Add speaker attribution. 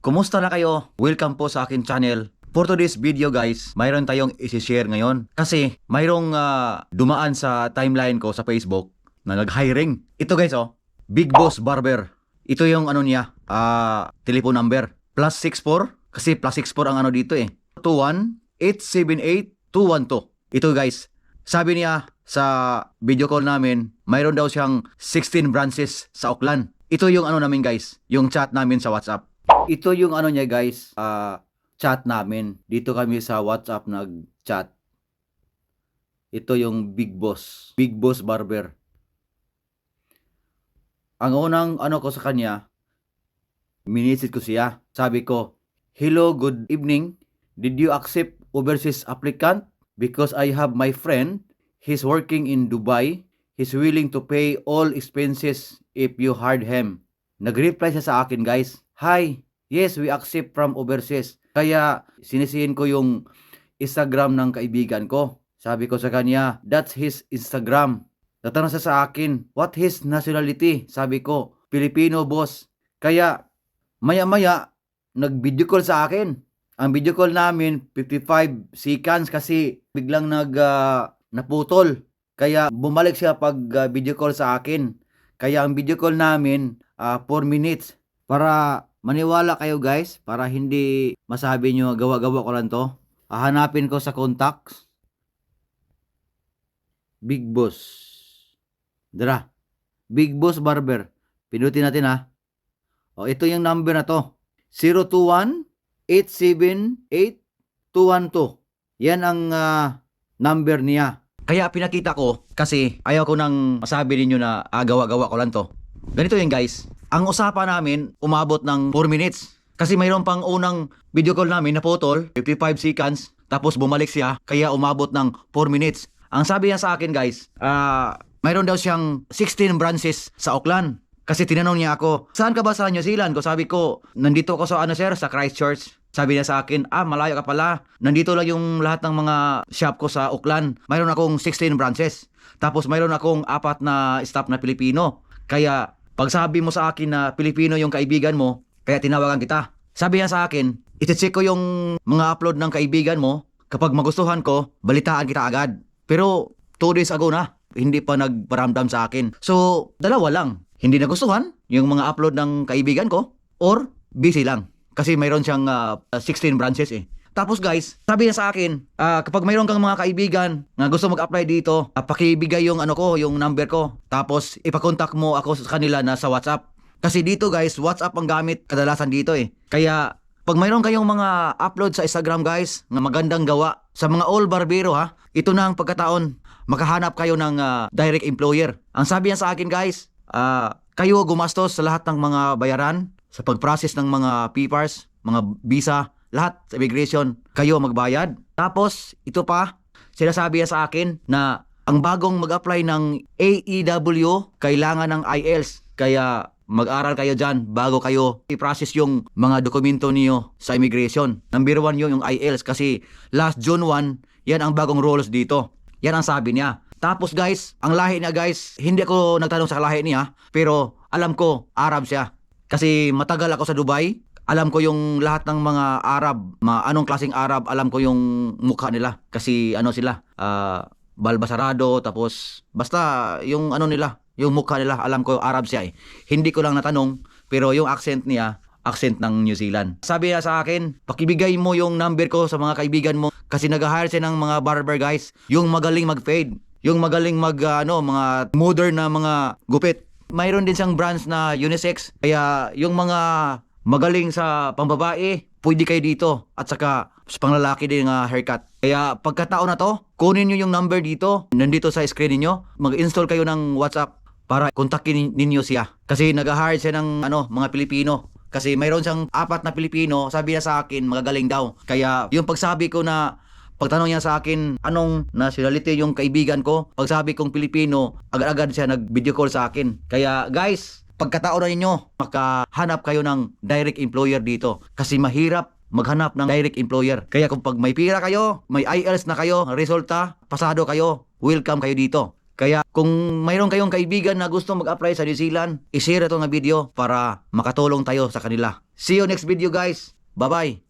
Speaker 1: Kumusta na kayo? Welcome po sa akin channel. For today's video guys, mayroon tayong isi-share ngayon. Kasi mayroong dumaan sa timeline ko sa Facebook na nag-hiring. Ito guys Big Boss Barber. Ito yung ano niya, telephone number. +64, kasi +64 ang ano dito 21-878-212. Ito guys, sabi niya sa video call namin, mayroon daw siyang 16 branches sa Auckland. Ito yung ano namin guys, yung chat namin sa WhatsApp. Ito yung ano niya guys, chat namin. Dito kami sa WhatsApp nag-chat. Ito yung Big Boss Barber. Ang unang ano ko sa kanya, minisit ko siya. Sabi ko, "Hello, good evening. Did you accept overseas applicant? Because I have my friend. He's working in Dubai. He's willing to pay all expenses if you hired him." Nag-reply siya sa akin guys. "Hi, yes, we accept from overseas." Kaya sinisihin ko yung Instagram ng kaibigan ko. Sabi ko sa kanya, "That's his Instagram." Tatanong siya sa akin, "What his nationality?" Sabi ko, "Filipino, boss." Kaya maya-maya nag-video call sa akin. Ang video call namin 55 seconds kasi biglang naputol. Kaya bumalik siya pag video call sa akin. Kaya ang video call namin 4 minutes. Para maniwala kayo guys, para hindi masabi nyo gawa-gawa ko lang to. Hahanapin ko sa contacts. Big Boss. Dara. Big Boss Barber. Pinutin natin ito yung number na to. 021-878-212. Yan ang number niya. Kaya pinakita ko kasi ayaw ko nang masabi ninyo na gawa-gawa ko lang to. Ganito yun guys. Ang usapan namin umabot ng 4 minutes. Kasi mayroon pang unang video call namin na putol, 55 seconds. Tapos bumalik siya kaya umabot ng 4 minutes. Ang sabi niya sa akin guys, mayroon daw siyang 16 branches sa Auckland. Kasi tinanong niya ako, "Saan ka ba sa New Zealand?" Sabi ko, "Nandito ko sa sir, sa Christchurch." Sabi niya sa akin, "Malayo ka pala. Nandito lang yung lahat ng mga shop ko sa Auckland. Mayroon akong 16 branches. Tapos mayroon akong 4 na staff na Pilipino. Kaya pag sabi mo sa akin na Pilipino yung kaibigan mo, kaya tinawagan kita." Sabi niya sa akin, "Iti-check ko yung mga upload ng kaibigan mo. Kapag magustuhan ko, balitaan kita agad." Pero 2 days ago na, hindi pa nagparamdam sa akin. So, dalawa lang. Hindi nagustuhan yung mga upload ng kaibigan ko or busy lang. Kasi mayroon siyang 16 branches Tapos guys, sabi niya sa akin, kapag mayroon kang mga kaibigan na gusto mag-apply dito, pakibigay yung yung number ko. Tapos ipakontak mo ako sa kanila na sa WhatsApp. Kasi dito guys, WhatsApp ang gamit kadalasan dito Kaya pag mayroon kayong mga upload sa Instagram guys, na magandang gawa, sa mga all barbero ito na ang pagkataon, makahanap kayo ng direct employer. Ang sabi niya sa akin guys, kayo gumastos sa lahat ng mga bayaran, sa pag-process ng mga papers, mga visa, lahat sa immigration, kayo magbayad. Tapos, ito pa, sinasabi niya sa akin na ang bagong mag-apply ng AEW, kailangan ng IELTS. Kaya mag-aral kayo dyan bago kayo i-process yung mga dokumento niyo sa immigration. Number 1 yung IELTS kasi last June 1, yan ang bagong rules dito. Yan ang sabi niya. Tapos guys, ang lahi niya guys, hindi ako nagtanong sa lahi niya, pero alam ko, Arab siya. Kasi matagal ako sa Dubai, alam ko yung lahat ng mga Arab, anong klaseng Arab, alam ko yung mukha nila. Kasi sila, balbasarado, tapos basta yung nila, yung mukha nila, alam ko Arab siya Hindi ko lang natanong, pero yung accent niya, accent ng New Zealand. Sabi niya sa akin, pakibigay mo yung number ko sa mga kaibigan mo kasi nag-hire siya ng mga barber guys, yung magaling mag-fade. Yung magaling mga modern na mga gupit. Mayroon din siyang branch na unisex. Kaya yung mga magaling sa pambabae, pwede kayo dito. At saka sa panglalaki din haircut. Kaya pagkataon na to, kunin nyo yung number dito. Nandito sa screen niyo. Mag-install kayo ng WhatsApp para kontakin ninyo siya. Kasi nag-hire siya ng mga Pilipino. Kasi mayroon siyang 4 na Pilipino. Sabi niya sa akin, magagaling daw. Kaya yung pagsabi ko na pagtanong niya sa akin, anong nationality yung kaibigan ko? Pagsabi kong Pilipino, agad-agad siya nag-video call sa akin. Kaya guys, pagkataon na ninyo, makahanap kayo ng direct employer dito. Kasi mahirap maghanap ng direct employer. Kaya kung pag may pira kayo, may IELTS na kayo, resulta, pasado kayo, welcome kayo dito. Kaya kung mayroon kayong kaibigan na gusto mag-apply sa New Zealand, i-share ito nga video para makatulong tayo sa kanila. See you next video guys. Bye-bye.